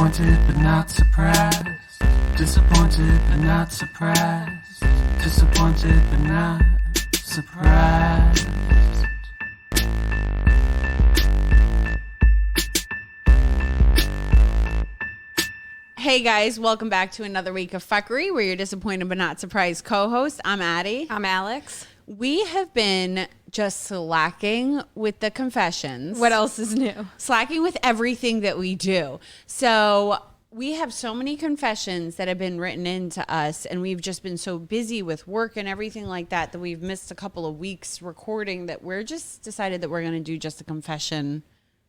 Disappointed but not surprised. Disappointed but not surprised. Disappointed but not surprised. Hey guys, welcome back to another week of Fuckery. We're your disappointed but not surprised co-host. I'm Addie. I'm Alex. We have been just slacking with the confessions. What else is new? Slacking with everything that we do. So we have so many confessions that have been written into us, and we've just been so busy with work and everything like that we've missed a couple of weeks recording that we're just decided that we're going to do just a confession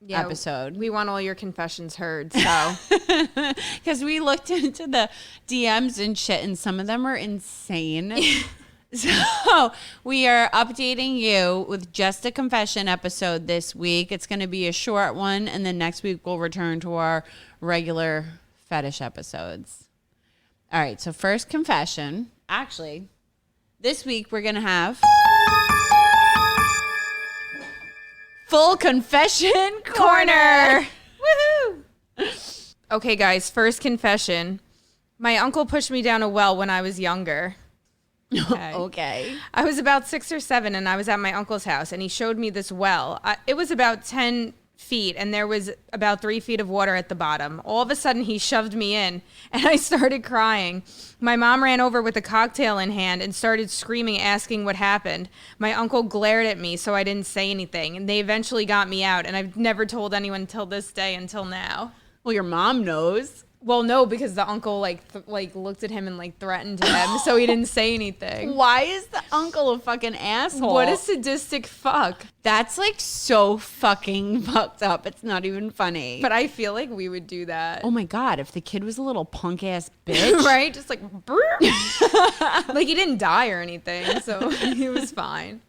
episode. We want all your confessions heard, so. Because we looked into the DMs and shit, and some of them are insane. So we are updating you with just a confession episode this week. It's going to be a short one, and then next week we'll return to our regular fetish episodes. All right, so first confession. Actually, this week we're going to have full confession corner. Woohoo! Okay, guys, first confession. My uncle pushed me down a well when I was younger. Okay. I was about 6 or 7, and I was at my uncle's house, and he showed me this well. It was about 10 feet, and there was about 3 feet of water at the bottom. All of a sudden, he shoved me in, and I started crying. My mom ran over with a cocktail in hand and started screaming, asking what happened. My uncle glared at me, so I didn't say anything, and they eventually got me out, and I've never told anyone till this day, until now. Well, your mom knows. Well, no, because the uncle looked at him and threatened him, so he didn't say anything. Why is the uncle a fucking asshole? What a sadistic fuck. That's so fucking fucked up. It's not even funny. But I feel like we would do that. Oh my God, if the kid was a little punk ass bitch. Right? Just like he didn't die or anything, so he was fine.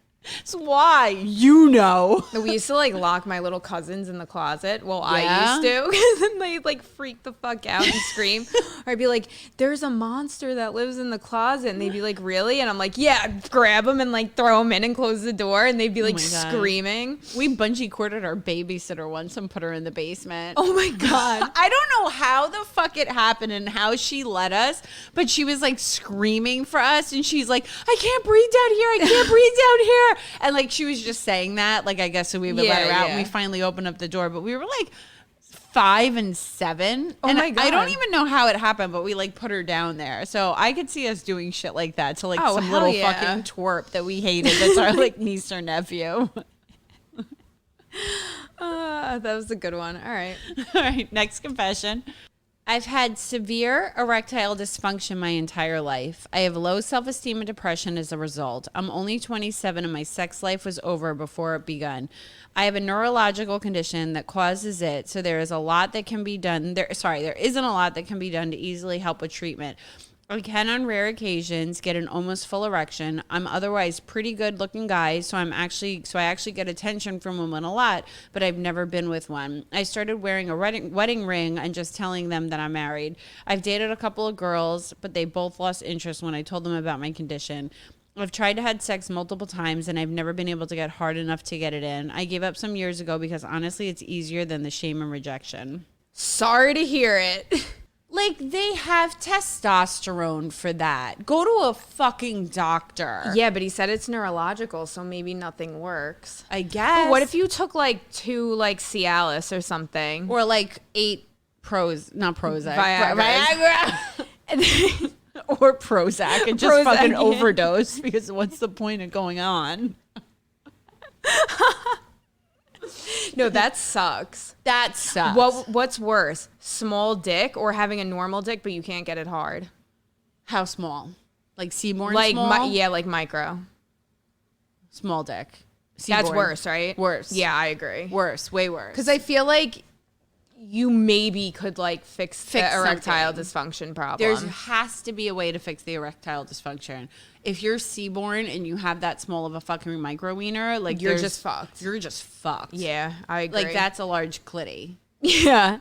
So why? You know. We used to lock my little cousins in the closet. Well, Yeah? I used to. Because then they'd freak the fuck out and scream. Or I'd be like, there's a monster that lives in the closet. And they'd be like, really? And I'm like, yeah, grab them and throw them in and close the door. And they'd be screaming. We bungee corded our babysitter once and put her in the basement. Oh my God. I don't know how the fuck it happened and how she let us, but she was screaming for us. And she's like, I can't breathe down here. I can't breathe down here. And she was just saying that, I guess so we would let her out, and we finally opened up the door, but we were 5 and 7. Oh and my God. I don't even know how it happened, but we put her down there. So I could see us doing shit like that to some little fucking twerp that we hated. That's our niece or nephew. That was a good one. All right. All right, next confession. I've had severe erectile dysfunction my entire life. I have low self-esteem and depression as a result. I'm only 27 and my sex life was over before it begun. I have a neurological condition that causes it, so there is a lot that can be done. There isn't a lot that can be done to easily help with treatment. I can, on rare occasions, get an almost full erection. I'm otherwise pretty good looking guy, so I actually get attention from women a lot, but I've never been with one. I started wearing a wedding ring and just telling them that I'm married. I've dated a couple of girls, but they both lost interest when I told them about my condition. I've tried to have sex multiple times, and I've never been able to get hard enough to get it in. I gave up some years ago because honestly, it's easier than the shame and rejection. Sorry to hear it. They have testosterone for that. Go to a fucking doctor. Yeah, but he said it's neurological, so maybe nothing works. I guess. But what if you took 2 Cialis or something? Or 8 not Prozac. Viagra. Or Prozac and just Prozac, fucking overdose, because what's the point of going on? No, that sucks. That sucks. What's worse, small dick or having a normal dick but you can't get it hard? How small? Seaborn small? Micro. Small dick. That's Seaborn. worse, right? Worse. Yeah, I agree. Worse. Way worse. Because I feel you maybe could fix the erectile dysfunction problem. There has to be a way to fix the erectile dysfunction. If you're seaborn and you have that small of a fucking micro wiener, you're just fucked. You're just fucked. Yeah, I agree. That's a large clitty. Yeah.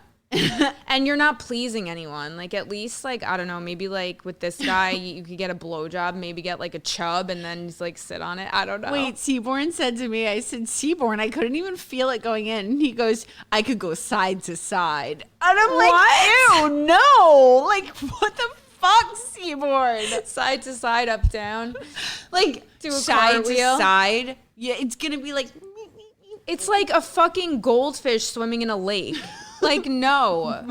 And you're not pleasing anyone. Like, at least, like, I don't know, maybe, like, with this guy, you could get a blowjob, maybe get, like, a chub, and then just, like, sit on it. I don't know. Wait, Seaborn said to me, I said, Seaborn, I couldn't even feel it going in. And he goes, I could go side to side. And I'm like, What? ew, no. Like, what the fuck, Seaborn? Side to side, up, down. Like, Do a side cartwheel. to side. Yeah, it's going to be like, It's like a fucking goldfish swimming in a lake. Like, no.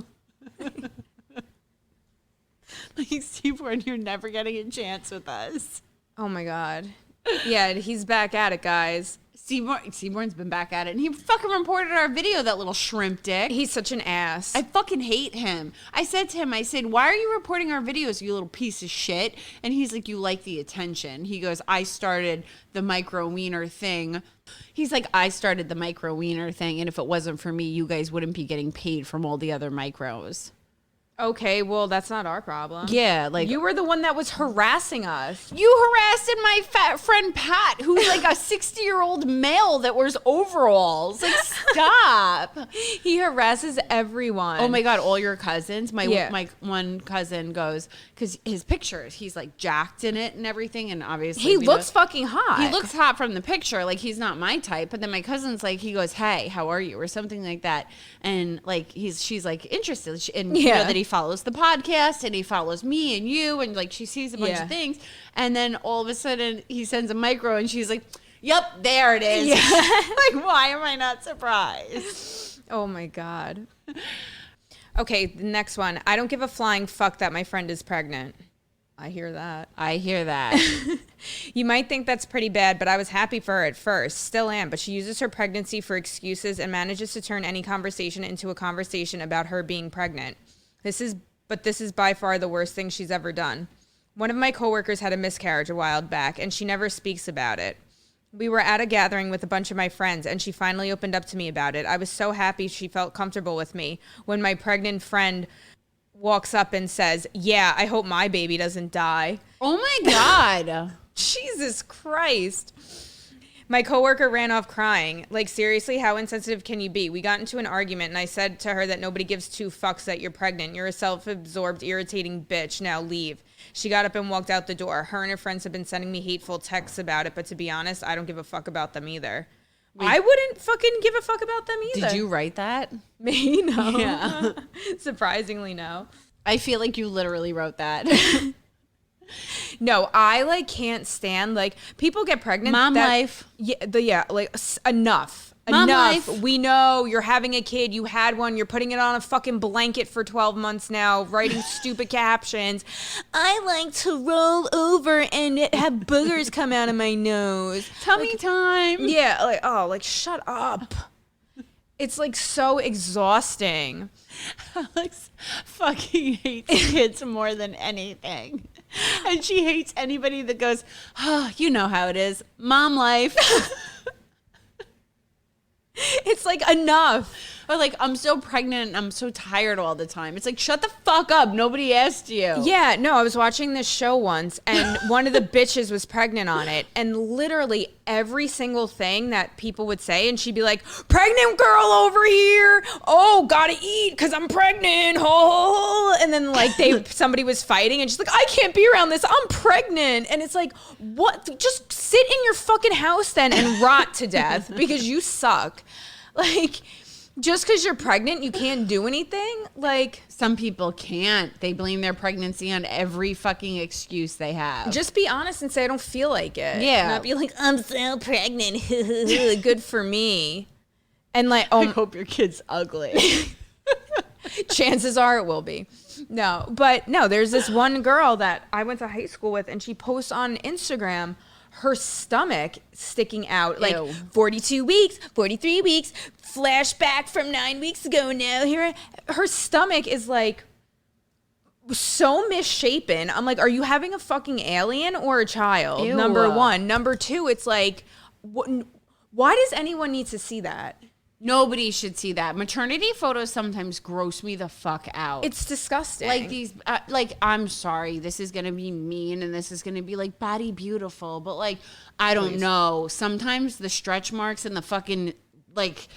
like, Seaborn, you're never getting a chance with us. Oh, my God. Yeah, he's back at it, guys. Seaborn's been back at it. And he fucking reported our video, that little shrimp dick. He's such an ass. I fucking hate him. I said to him, I said, why are you reporting our videos, you little piece of shit? And he's like, you like the attention. He goes, I started the micro wiener thing. He's like, I started the micro wiener thing, and if it wasn't for me, you guys wouldn't be getting paid from all the other micros. Okay, well, that's not our problem. Yeah, like You were the one that was harassing us. you harassed my fat friend Pat, who's like a 60-year-old male that wears overalls. Like, stop. He harasses everyone. Oh my God, all your cousins. My Yeah. my one cousin goes, because his pictures, he's like jacked in it and everything, and obviously He we looks know- fucking hot. He looks hot from the picture, like he's not my type. But then my cousin's like, he goes, "Hey, how are you?" or something like that, and like she's like interested, and you know Yeah. that he follows the podcast and he follows me and you, and like she sees a bunch Yeah. of things, and then all of a sudden he sends a micro, and she's like, "Yep, there it is." Yeah. Like, why am I not surprised? Oh my God. Okay, the next one. I don't give a flying fuck that my friend is pregnant. I hear that. I hear that. You might think that's pretty bad, but I was happy for her at first. Still am, but she uses her pregnancy for excuses and manages to turn any conversation into a conversation about her being pregnant. This is by far the worst thing she's ever done. One of my coworkers had a miscarriage a while back, and she never speaks about it. We were at a gathering with a bunch of my friends, and she finally opened up to me about it. I was so happy she felt comfortable with me when my pregnant friend walks up and says, "Yeah, I hope my baby doesn't die." Oh my God. Jesus Christ. My coworker ran off crying. Like, seriously, how insensitive can you be? We got into an argument, and I said to her that nobody gives two fucks that you're pregnant. You're a self-absorbed, irritating bitch. Now leave. She got up and walked out the door. Her and her friends have been sending me hateful texts about it, but to be honest, I don't give a fuck about them either. I wouldn't fucking give a fuck about them either. Did you write that? Me? No. Yeah. Surprisingly, no. I feel like you literally wrote that. No, I like can't stand like people get pregnant. Mom life. Yeah, enough. Mom Enough. life. We know you're having a kid. You had one. You're putting it on a fucking blanket for 12 months now, writing stupid captions. I like to roll over and have boogers come out of my nose. Tummy time. Yeah, like shut up. It's like so exhausting. Alex fucking hates kids more than anything. And she hates anybody that goes, "Oh, you know how it is. Mom life." It's like enough. Or like, "I'm so pregnant and I'm so tired all the time." It's like, shut the fuck up. Nobody asked you. Yeah, no, I was watching this show once and one of the bitches was pregnant on it, and literally every single thing that people would say, and she'd be like, "Pregnant girl over here. Oh, gotta eat because I'm pregnant." Oh, and then like somebody was fighting and she's like, "I can't be around this. I'm pregnant." And it's like, what? Just sit in your fucking house then and rot to death because you suck. Like, just because you're pregnant, you can't do anything? Like, Some people can't. They blame their pregnancy on every fucking excuse they have. just be honest and say, "I don't feel like it." Yeah. Not be like, "I'm so pregnant." Good for me. And like, I hope your kid's ugly. chances are it will be. No, but no, there's this one girl that I went to high school with, and she posts on Instagram her stomach sticking out, like Ew. 42 weeks, 43 weeks, flashback from 9 weeks ago now. Her stomach is like so misshapen. I'm like, are you having a fucking alien or a child? Ew. Number one. Number two, it's like, why does anyone need to see that? Nobody should see that. Maternity photos sometimes gross me the fuck out. It's disgusting. like these, I'm sorry, this is going to be mean and this is going to be like body beautiful, but like, I don't know. Sometimes the stretch marks and the fucking like,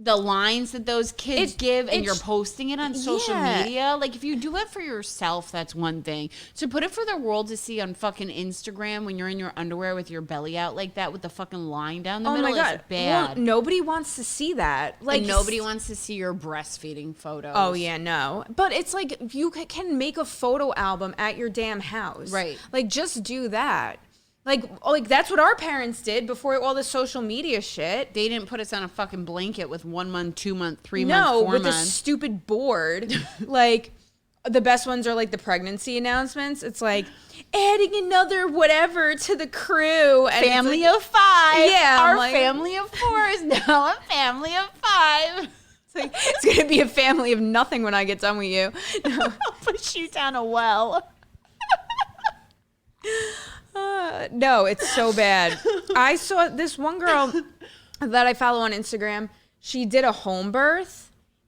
the lines that those kids give and you're posting it on social Yeah. media. Like, if you do it for yourself, that's one thing. To put it for the world to see on fucking Instagram when you're in your underwear with your belly out like that with the fucking line down the middle is bad. Well, nobody wants to see that. Like, And nobody wants to see your breastfeeding photos. Oh yeah, no. But it's like you can make a photo album at your damn house. Right. Like just do that. Like that's what our parents did before all the social media shit. They didn't put us on a fucking blanket with 1 month, 2 month, 3 month, 4 with month. a stupid board. Like the best ones are like the pregnancy announcements. It's like adding another whatever to the crew. And Family it's of 5. Yeah, I'm Our like- family of 4 is now a family of 5. like, it's gonna be a family of nothing when I get done with you. No. I'll push you down a well. No, it's so bad. I saw this one girl that I follow on Instagram. She did a home birth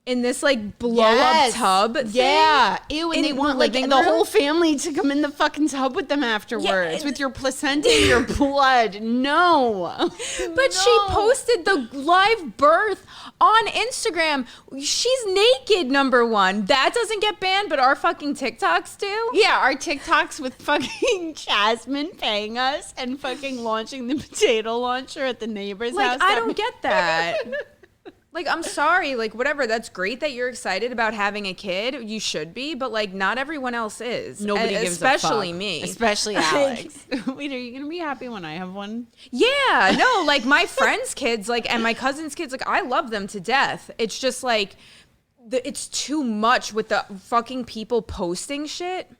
in this like blow up tub. Yeah. thing Ew, and in they want the like the living room. whole family to come in the fucking tub with them afterwards with your placenta and your blood. No. But she posted the live birth on Instagram. She's naked, number one. That doesn't get banned, but our fucking TikToks do. Yeah, our TikToks with fucking Jasmine paying us and fucking launching the potato launcher at the neighbor's house. Like, I don't get that. Like, I'm sorry, like, whatever. That's great that you're excited about having a kid. You should be, but like, not everyone else is. Nobody gives a fuck. especially me. Especially Alex. Wait, are you going to be happy when I have one? Yeah, no, like my friends' kids, like, and my cousins' kids, like, I love them to death. It's just like, it's too much with the fucking people posting shit.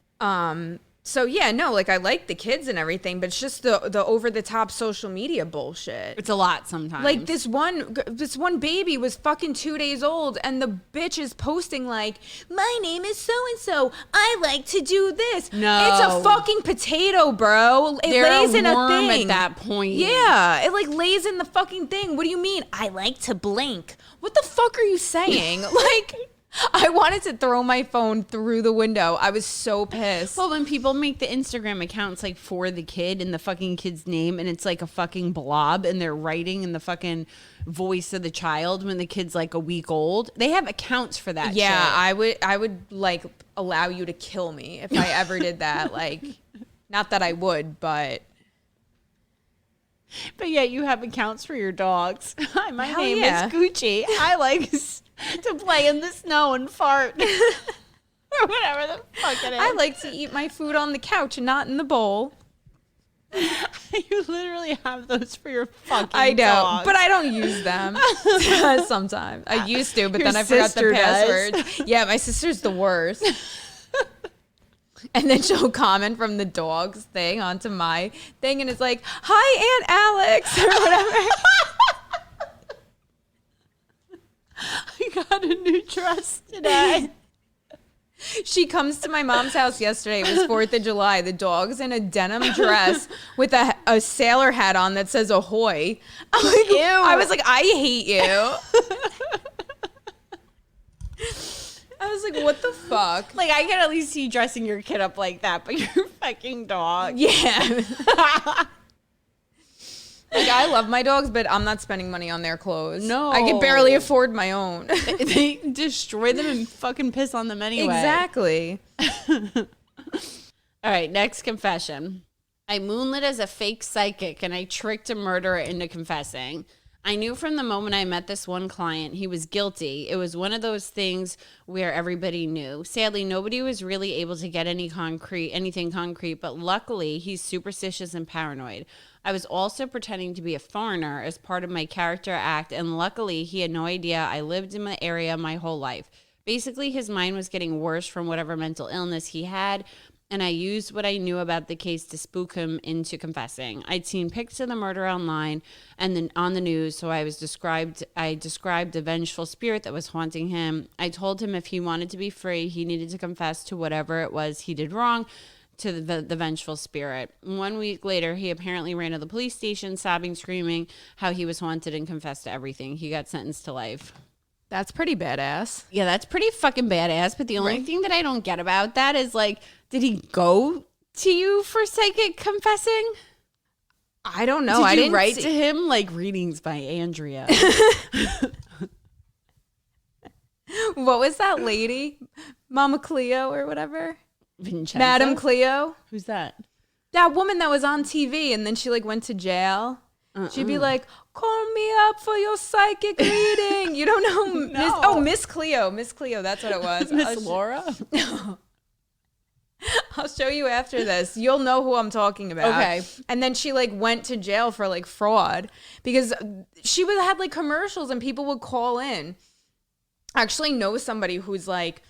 So yeah, no, like I like the kids and everything, but it's just the over the top social media bullshit. It's a lot sometimes. Like this one baby was fucking 2 days old, and the bitch is posting like, my name is so and so. I like to do this. No. It's a fucking potato, bro. It They're lays in a worm thing at that point. Yeah, it like lays in the fucking thing. What do you mean? I like to blink. What the fuck are you saying? Like, I wanted to throw my phone through the window. I was so pissed. Well, when people make the Instagram accounts like for the kid and the fucking kid's name and it's like a fucking blob and they're writing in the fucking voice of the child when the kid's like a week old, they have accounts for that Yeah, shit. I would like allow you to kill me if I ever did that. Like, not that I would, but But you have accounts for your dogs. Hi, my Hell name yeah. is Gucci. I like to play in the snow and fart. Or whatever the fuck it is. I like to eat my food on the couch and not in the bowl. You literally have those for your fucking I know, dogs. but I don't use them sometimes. I used to, but Your then I forgot the sister password. does. Yeah, my sister's the worst. And then she'll comment from the dogs thing onto my thing, and it's like, "Hi, Aunt Alex," or whatever. I got a new dress today. She comes to my mom's house yesterday. It was 4th of July. The dog's in a denim dress with a sailor hat on that says "Ahoy." I'm like, Ew. I was like, I hate you. I was like, what the fuck? Like, I can at least see you dressing your kid up like that, but your fucking dog. Yeah. Like, I love my dogs, but I'm not spending money on their clothes. No. I can barely afford my own. They destroy them and fucking piss on them anyway. Exactly. All right, next confession. I moonlit as a fake psychic and I tricked a murderer into confessing. I knew from the moment I met this one client he was guilty. It was one of those things where everybody knew. Sadly, nobody was really able to get anything concrete, but luckily he's superstitious and paranoid. I was also pretending to be a foreigner as part of my character act, and luckily he had no idea I lived in the area my whole life. Basically, his mind was getting worse from whatever mental illness he had, and I used what I knew about the case to spook him into confessing. I'd seen pics of the murder online and then on the news, so I described a vengeful spirit that was haunting him. I told him if he wanted to be free, he needed to confess to whatever it was he did wrong to the vengeful spirit. 1 week later, he apparently ran to the police station, sobbing, screaming how he was haunted, and confessed to everything. He got sentenced to life. That's pretty badass. Yeah, that's pretty fucking badass. But the only thing that I don't get about that is, like, did he go to you for psychic confessing? I don't know. Did I you didn't write see- to him like readings by Andrea? What was that lady? Mama Cleo or whatever? Vincenzo? Madam Cleo? Who's that? That woman that was on TV and then she like went to jail. She'd be like, call me up for your psychic reading. You don't know? Miss Cleo. Miss Cleo. That's what it was. Miss Laura? I'll show you after this. You'll know who I'm talking about. Okay. And then she like went to jail for like fraud because she had like commercials and people would call in. I actually know somebody who's like,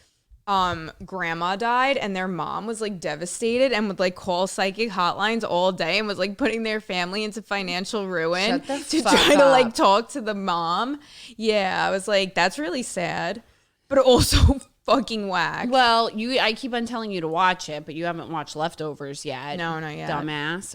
grandma died and their mom was like devastated and would like call psychic hotlines all day and was like putting their family into financial ruin to try to like talk to the mom. Yeah, I was like, that's really sad, but also fucking whack. Well, I keep on telling you to watch it, but you haven't watched Leftovers yet. No, not yet. Dumbass.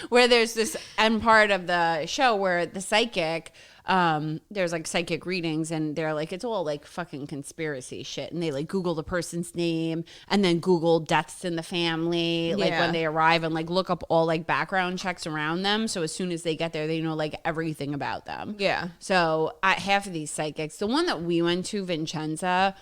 Where there's this end part of the show where the psychic, there's like psychic readings and they're like, it's all like fucking conspiracy shit. And they like Google the person's name and then Google deaths in the family, like when they arrive and like look up all like background checks around them. So as soon as they get there, they know like everything about them. Yeah. So half of these psychics, the one that we went to, Vincenza,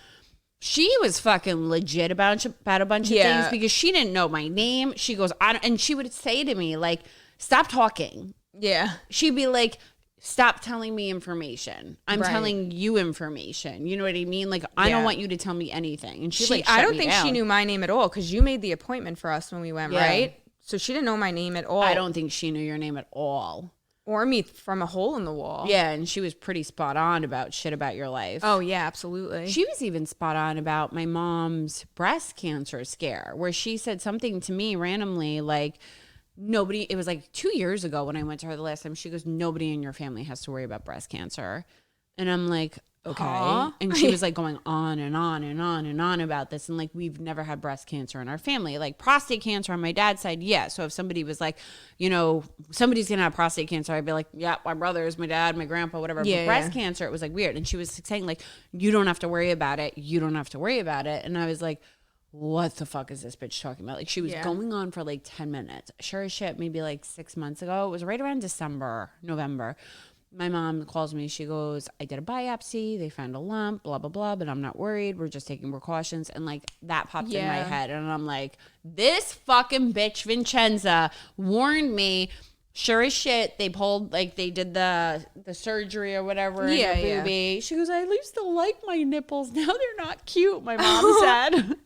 she was fucking legit about a bunch of things because she didn't know my name. She goes, and she would say to me like, stop talking. Yeah. She'd be like, stop telling me information. I'm telling you information. You know what I mean? Like, I don't want you to tell me anything. And I don't think she knew my name at all because you made the appointment for us when we went, right? So she didn't know my name at all. I don't think she knew your name at all. Or me from a hole in the wall. Yeah, and she was pretty spot on about shit about your life. Oh, yeah, absolutely. She was even spot on about my mom's breast cancer scare, where she said something to me randomly like, it was like 2 years ago when I went to her the last time. She goes, nobody in your family has to worry about breast cancer. And I'm like, okay. Huh? And she was like going on and on and on and on about this. And like, we've never had breast cancer in our family. Like prostate cancer on my dad's side, yeah. So if somebody was like, you know, somebody's going to have prostate cancer, I'd be like, yeah, my brothers, my dad, my grandpa, whatever. Yeah, but breast cancer, it was like weird. And she was saying like, you don't have to worry about it. You don't have to worry about it. And I was like, what the fuck is this bitch talking about? Like she was going on for like 10 minutes. Sure as shit, maybe like 6 months ago. It was right around November. My mom calls me. She goes, I did a biopsy. They found a lump, blah, blah, blah, but I'm not worried. We're just taking precautions. And like that popped in my head. And I'm like, this fucking bitch Vincenza warned me. Sure as shit, they pulled, like, they did the surgery or whatever. Yeah, in her boobie. She goes, I used to like my nipples. Now they're not cute, my mom said.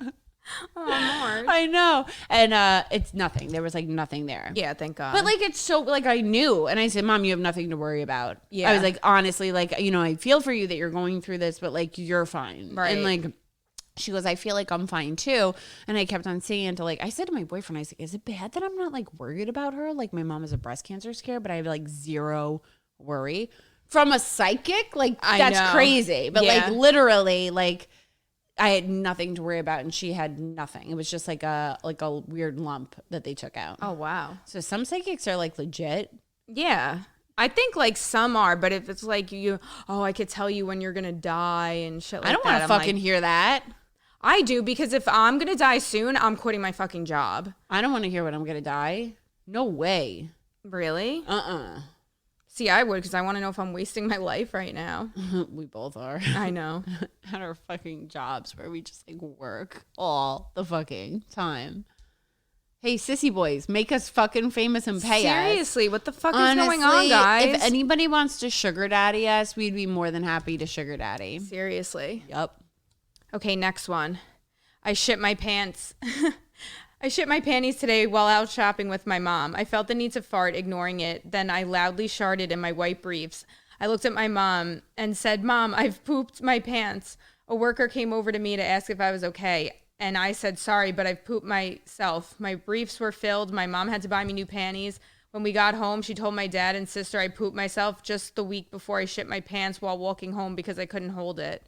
Oh, Lord. I know. And it's nothing. There was like nothing there. Yeah, thank God. But like it's so like I knew and I said, Mom, you have nothing to worry about. Yeah. I was like, honestly, like, you know, I feel for you that you're going through this, but like you're fine. Right. And like she goes, I feel like I'm fine too. And I kept on saying to like, I said to my boyfriend, I was like, is it bad that I'm not like worried about her? Like my mom has a breast cancer scare, but I have like zero worry. From a psychic, like that's crazy. But like literally, like I had nothing to worry about and she had nothing. It was just like a weird lump that they took out. Oh, wow. So some psychics are like legit. Yeah. I think like some are, but if it's like I could tell you when you're going to die and shit like that. I don't want to fucking hear that. I do, because if I'm going to die soon, I'm quitting my fucking job. I don't want to hear when I'm going to die. No way. Really? See, I would, because I want to know if I'm wasting my life right now. We both are. I know. At our fucking jobs where we just like work all the fucking time. Hey, sissy boys, make us fucking famous and pay us. Seriously, what the fuck is going on, guys? If anybody wants to sugar daddy us, we'd be more than happy to sugar daddy. Seriously. Yep. Okay, next one. I shit my pants. I shit my panties today while out shopping with my mom. I felt the need to fart, ignoring it. Then I loudly sharted in my white briefs. I looked at my mom and said, Mom, I've pooped my pants. A worker came over to me to ask if I was okay. And I said, sorry, but I've pooped myself. My briefs were filled. My mom had to buy me new panties. When we got home, she told my dad and sister I pooped myself just the week before I shit my pants while walking home because I couldn't hold it.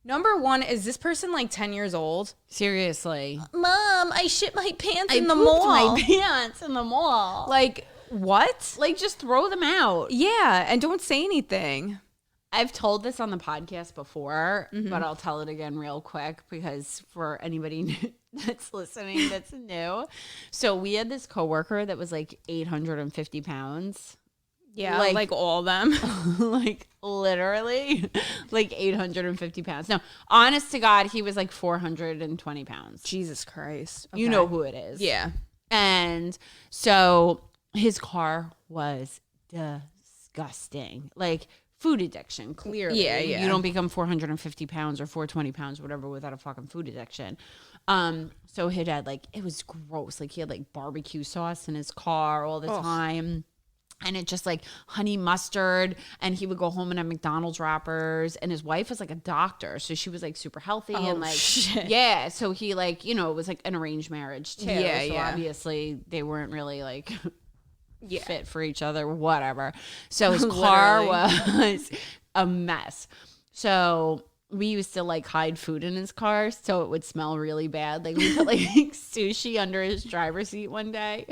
Number one, is this person like 10 years old? Seriously. Mom, I shit my pants in the mall. My pants in the mall. Like, what? Like, just throw them out. Yeah, and don't say anything. I've told this on the podcast before, but I'll tell it again real quick because for anybody that's listening that's new. So we had this coworker that was like 850 pounds. Yeah, like all of them. like literally like 850 pounds. No, honest to God, he was like 420 pounds. Jesus Christ. You know who it is. Yeah. And so his car was disgusting. Like food addiction, clearly. Yeah. You don't become 450 pounds or 420 pounds, whatever, without a fucking food addiction. So his dad, like, it was gross. Like he had like barbecue sauce in his car all the time. And it just like honey mustard, and he would go home and have McDonald's wrappers. And his wife was like a doctor, so she was like super healthy and like shit. yeah. So he like, you know, it was like an arranged marriage too. Yeah, so yeah. obviously they weren't really like fit for each other, whatever. So his car was a mess. So we used to like hide food in his car so it would smell really bad. Like we put like sushi under his driver's seat one day.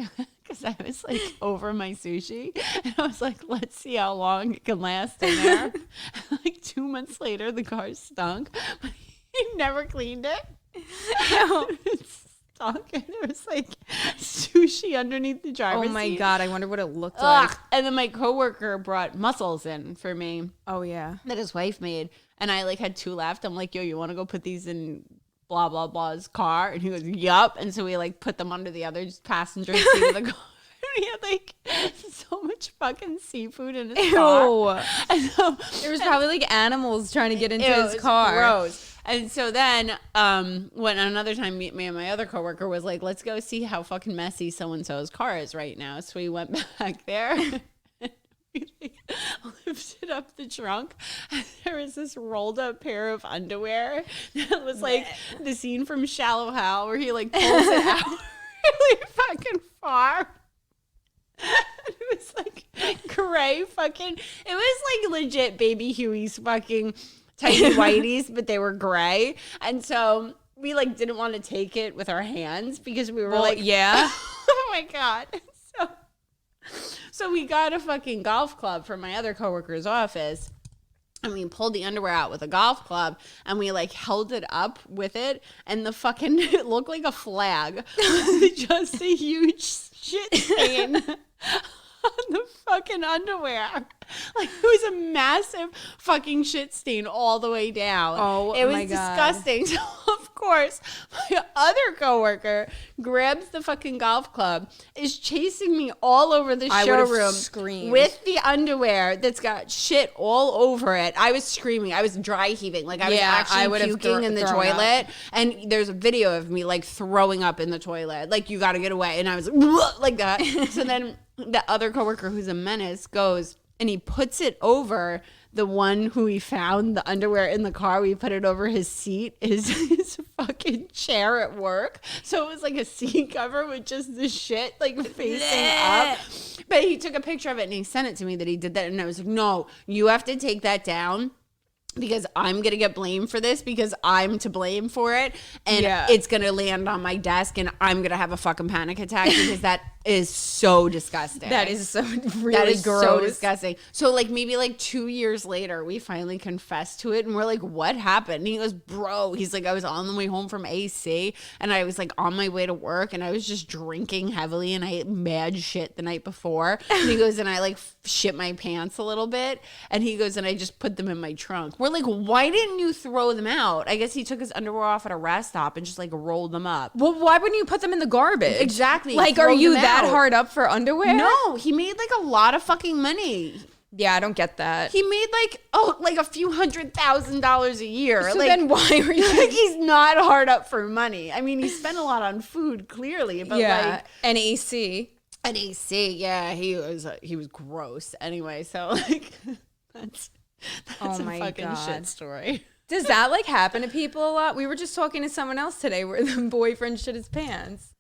Because I was like over my sushi, and I was like, let's see how long it can last in there. Like 2 months later, the car stunk, but he never cleaned it. It stunk, and it was like sushi underneath the driver's seat. Oh my God, I wonder what it looked like. And then my coworker brought mussels in for me Oh yeah. that his wife made, and I like had 2 left. I'm like, yo, you want to go put these in blah blah blah's car? And he goes, yup. And so we like put them under the other passenger seat of the car. And he had like so much fucking seafood in his car. And so, There was probably like animals trying to get into it his was car. gross. And so then when another time me and my other coworker was like, let's go see how fucking messy so-and-so's car is right now. So we went back there. We like lifted up the trunk, and there was this rolled up pair of underwear that was like the scene from Shallow Hal where he like pulls it out really fucking far. It was like gray fucking, it was like legit Baby Huey's fucking tighty whities, but they were gray. And so we like didn't want to take it with our hands because we were like, yeah. oh my God. So we got a fucking golf club from my other coworker's office, and we pulled the underwear out with a golf club, and we like held it up with it, and the fucking, it looked like a flag. Just a huge shit stain on the fucking underwear. Like it was a massive fucking shit stain all the way down. Oh, it was my God. disgusting. So of course, my other coworker grabs the fucking golf club, is chasing me all over the I would've showroom screamed. with the underwear that's got shit all over it. I was screaming. I was dry heaving. Like I was I would've actually puking in the thrown up. toilet. And there's a video of me like throwing up in the toilet. Like, you got to get away. And I was like that. So then the other coworker, who's a menace, goes and he puts it over the one who he found the underwear in the car. We put it over his seat, his fucking chair at work. So it was like a seat cover with just the shit like facing up. But he took a picture of it and he sent it to me that he did that. And I was like, no, you have to take that down, because I'm going to get blamed for this, because I'm to blame for it. And it's going to land on my desk and I'm going to have a fucking panic attack, because that is so disgusting. That is so really That is gross. so disgusting. So like maybe like 2 years later, we finally confessed to it, and we're like, what happened? And he goes, bro, he's like, I was on the way home from AC, and I was like on my way to work, and I was just drinking heavily, and I ate mad shit the night before. And he goes, and I like shit my pants a little bit. And he goes, and I just put them in my trunk. We're like, why didn't you throw them out? I guess he took his underwear off at a rest stop and just like rolled them up. Well, why wouldn't you put them in the garbage? Exactly. Like, Throw are you them that out. hard up for underwear? No, he made like a lot of fucking money. Yeah, I don't get that. He made like a few $100,000 a year. So like, then why were you? like he's not hard up for money. I mean, he spent a lot on food, clearly, but like and AC. an AC, yeah, he was gross. Anyway, so like that's Oh a my fucking God. shit story. Does that like happen to people a lot? We were just talking to someone else today where the boyfriend shit his pants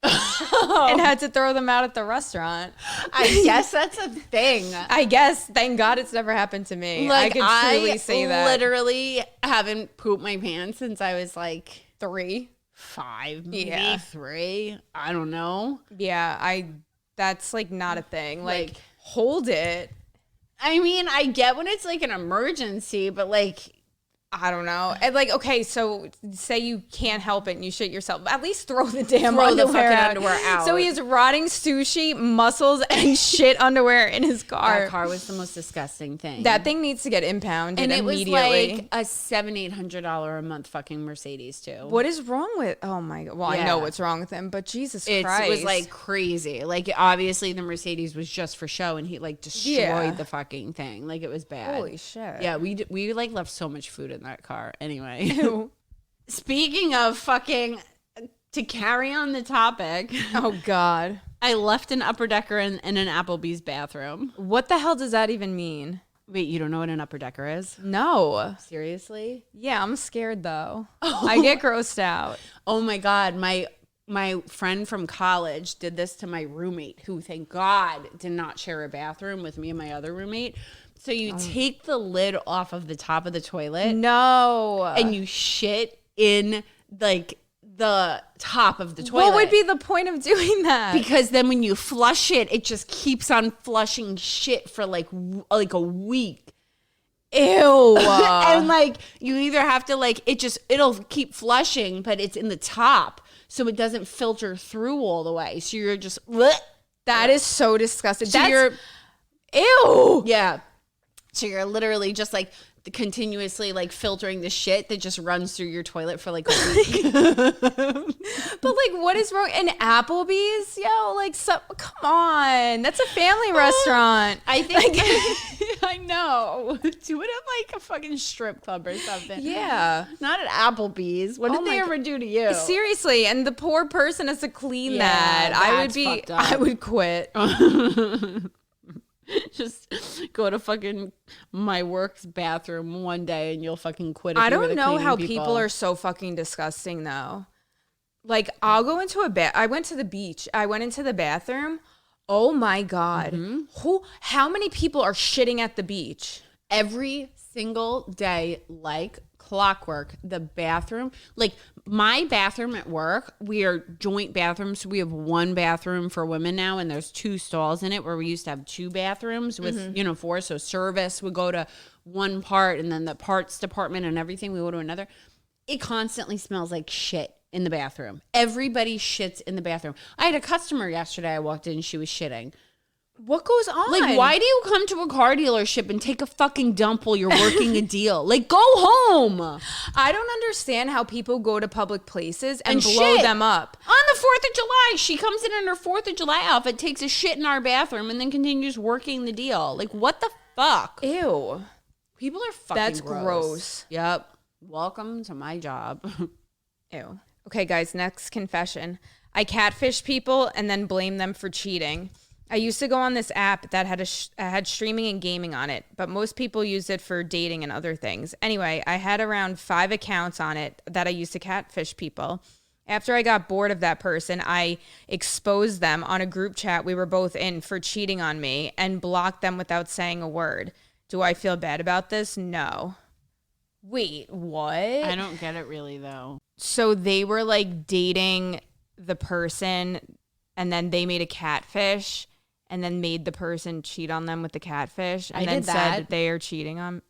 and had to throw them out at the restaurant. I guess that's a thing. I guess, thank God it's never happened to me. Like, I can truly say that. literally haven't pooped my pants since I was like 3. 5, maybe Yeah. 3. I don't know. Yeah, that's like not a thing. Like, Like- hold it. I mean, I get when it's like an emergency, but like I don't know. And like, okay, so say you can't help it and you shit yourself. At least throw the damn Throw the underwear fucking out. underwear out. So he has rotting sushi, muscles, and shit underwear in his car. That car was the most disgusting thing. That thing needs to get impounded and it was immediately. like a $700-800 a month fucking Mercedes too. What is wrong with? Oh my god! Well, I know Yeah. what's wrong with him, but Jesus It Christ, was like crazy. Like obviously the Mercedes was just for show, and he like destroyed Yeah. the fucking thing. Like it was bad. holy shit. Yeah, we like left so much food in that car. Anyway, speaking of fucking, to carry on the topic, Oh god. I left an upper decker in an Applebee's bathroom. What the hell does that even mean? Wait, you don't know what an upper decker is? No. Seriously? Yeah, I'm scared though. I get grossed out. Oh my god, my friend from college did this to my roommate, who thank God did not share a bathroom with me and my other roommate. So you take the lid off of the top of the toilet No. and you shit in like the top of the toilet. What would be the point of doing that? Because then when you flush it, it just keeps on flushing shit for like a week. Ew. And like you either have to like it'll keep flushing, but it's in the top, so it doesn't filter through all the way. So you're just That is so disgusting. so That's you're ew. yeah. So you're literally just like continuously like filtering the shit that just runs through your toilet for like a week. But like, what is wrong? And Applebee's, yo, like, come on, that's a family restaurant. I think I know. Do it at like a fucking strip club or something. Yeah. Not at Applebee's. What did Oh they my ever do to you? Seriously, and the poor person has to clean Yeah, that. that's fucked up. I would quit. Just go to fucking my work's bathroom one day and you'll fucking quit. If I you were don't the know cleaning how people are so fucking disgusting though. Like, I'll go into I went to the beach. I went into the bathroom. Oh my God. How many people are shitting at the beach? every single day like clockwork. The bathroom, like my bathroom at work, we are joint bathrooms. We have one bathroom for women now, and there's 2 stalls in it, where we used to have 2 bathrooms with, 4. So service would go to one part, and then the parts department and everything we go to another. It constantly smells like shit in the bathroom. Everybody shits in the bathroom. I had a customer yesterday. I walked in, she was shitting. What goes on? Like, why do you come to a car dealership and take a fucking dump while you're working a deal? Like, go home. I don't understand how people go to public places and blow shit. them up. On the 4th of July, she comes in her 4th of July outfit, takes a shit in our bathroom, and then continues working the deal. Like, what the fuck? Ew. People are fucking That's gross. Yep. Welcome to my job. Ew. Okay, guys, next confession. I catfish people and then blame them for cheating. I used to go on this app that had streaming and gaming on it, but most people use it for dating and other things. Anyway, I had around 5 accounts on it that I used to catfish people. After I got bored of that person, I exposed them on a group chat we were both in for cheating on me and blocked them without saying a word. Do I feel bad about this? No. Wait, what? I don't get it really, though. So they were like dating the person and then they made a catfish and then made the person cheat on them with the catfish and I then did said that. that they are cheating on.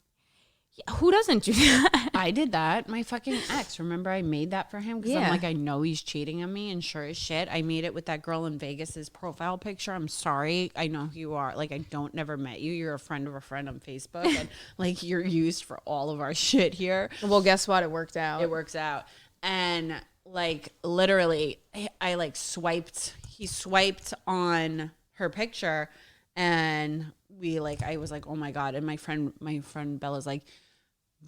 Yeah, who doesn't do that? I did that. My fucking ex. Remember, I made that for him because Yeah. I'm like, I know he's cheating on me, and sure as shit, I made it with that girl in Vegas's profile picture. I'm sorry. I know who you are. Like, I don't never met you. You're a friend of a friend on Facebook, and like you're used for all of our shit here. Well, guess what? It worked out. It works out, and like literally, I like swiped. He swiped on her picture, and we like. I was like, oh my god, and my friend Bella's like,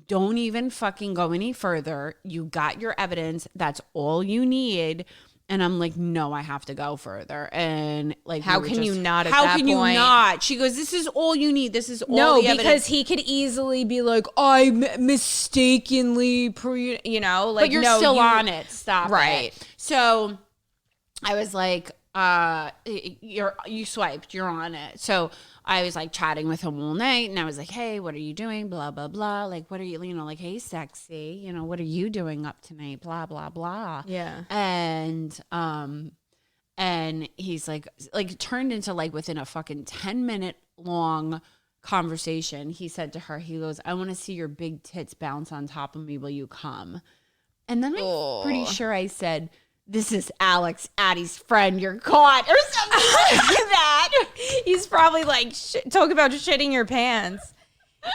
don't even fucking go any further. You got your evidence. That's all you need. And I'm like, no, I have to go further. And like, How we were can you just- not at How that can you point? not? She goes, this is all you need. This is all No, the because evidence. he could easily be like, I mistakenly, like, But you're no, still on it. Stop Right. it. So I was like, you swiped, you're on it. So I was like chatting with him all night, and I was like, hey, what are you doing? Blah, blah, blah. Like, what are you, like, hey, sexy, what are you doing up tonight? Blah, blah, blah. Yeah. And he's like it turned into like within a fucking 10-minute long conversation, he said to her, he goes, I want to see your big tits bounce on top of me. Will you come? And then I'm pretty sure I said, this is Alex, Addie's friend. You're caught or something like that. He's probably like, talk about shitting your pants.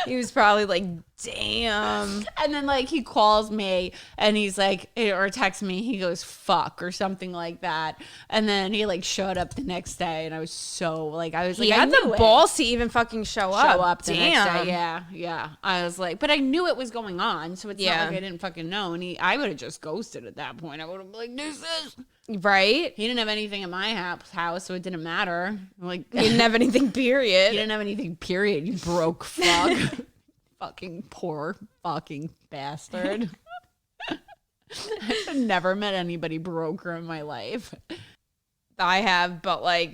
He was probably like, damn. And then like he calls me and he's like, or texts me, he goes, fuck or something like that. And then he like showed up the next day and I was so like, I was like, He I had knew the it. balls to even fucking show up. The Damn. next day. Yeah. I was like, but I knew it was going on. So it's not Yeah. like I didn't fucking know. And I would have just ghosted at that point. I would have been like, this is. Right? He didn't have anything at my house, so it didn't matter. Like He didn't have anything, period. He didn't have anything, period. You broke fuck. Fucking poor fucking bastard. I've never met anybody broker in my life. I have, but like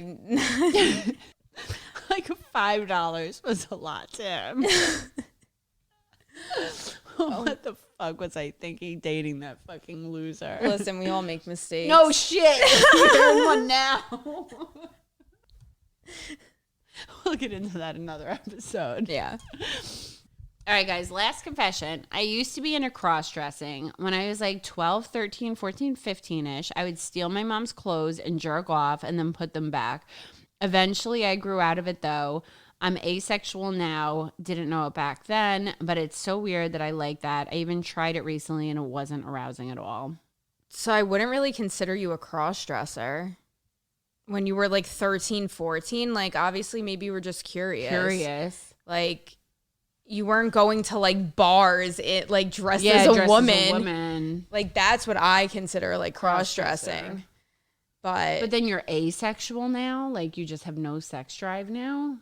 Like $5 was a lot to him. What the fuck was I thinking dating that fucking loser? listen, we all make mistakes. No shit. You're in one now. We'll get into that another episode. Yeah. All right, guys, last confession. I used to be into cross-dressing. When I was like 12, 13, 14, 15-ish, I would steal my mom's clothes and jerk off and then put them back. Eventually, I grew out of it, though. I'm asexual now. Didn't know it back then, but it's so weird that I like that. I even tried it recently, and it wasn't arousing at all. So I wouldn't really consider you a cross-dresser. When you were like 13, 14, like obviously maybe you were just curious. Like you weren't going to like bars, like dressed as a woman. Like that's what I consider like cross-dressing. But then you're asexual now? Like you just have no sex drive now?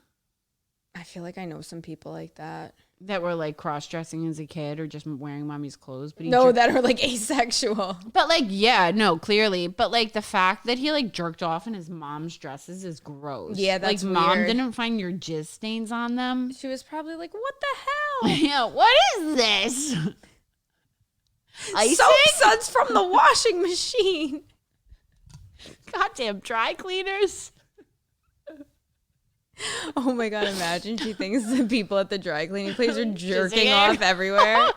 I feel like I know some people like that. That were like cross-dressing as a kid or just wearing mommy's clothes. But that are like asexual. But like, yeah, no, clearly. But like the fact that he like jerked off in his mom's dresses is gross. Yeah, that's like mom weird. didn't find your jizz stains on them. She was probably like, what the hell? Yeah, what is this? Icing? Soap suds from the washing machine. Goddamn dry cleaners. Oh my God, imagine she thinks the people at the dry cleaning place are jerking Jizzing off it. everywhere.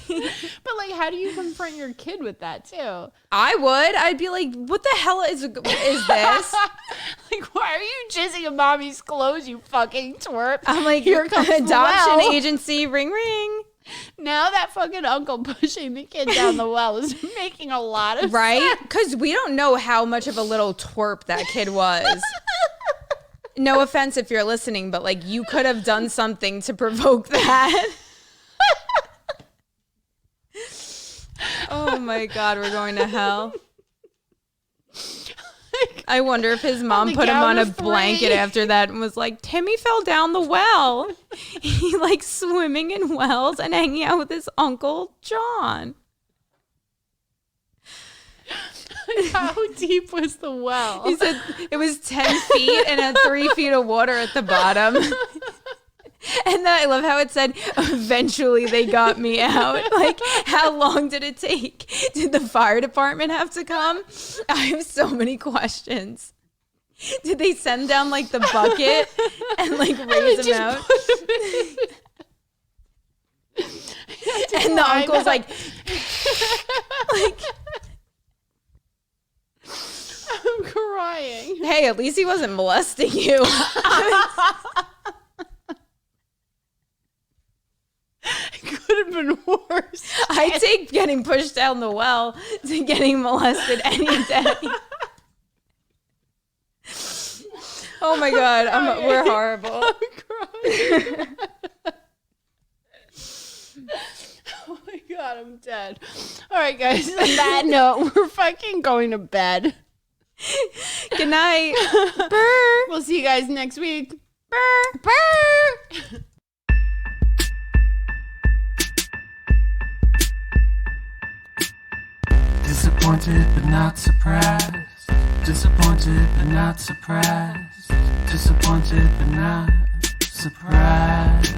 But like, how do you confront your kid with that too? I would. I'd be like, what the hell is this? Like, why are you jizzing in mommy's clothes, you fucking twerp? I'm like, here comes adoption the well. agency, ring ring. Now that fucking uncle pushing the kid down the well is making a lot of Right? sense. Because we don't know how much of a little twerp that kid was. No offense if you're listening, but like you could have done something to provoke that. Oh my God, we're going to hell. I wonder if his mom put him on a blanket after that and was like, Timmy fell down the well. He likes swimming in wells and hanging out with his Uncle John. How deep was the well? He said it was 10 feet and had 3 feet of water at the bottom. And then I love how it said, eventually they got me out. Like, how long did it take? Did the fire department have to come? I have so many questions. Did they send down, like, the bucket and, like, raise him out? And the uncle's like... I'm crying. Hey, at least he wasn't molesting you. It could have been worse. I take getting pushed down the well to getting molested any day. Oh my God, we're horrible. I'm crying. Oh my God, I'm dead. All right, guys, on that note, we're fucking going to bed. Good night. Brr. We'll see you guys next week. Brr. Brr. Disappointed but not surprised. Disappointed but not surprised. Disappointed but not surprised.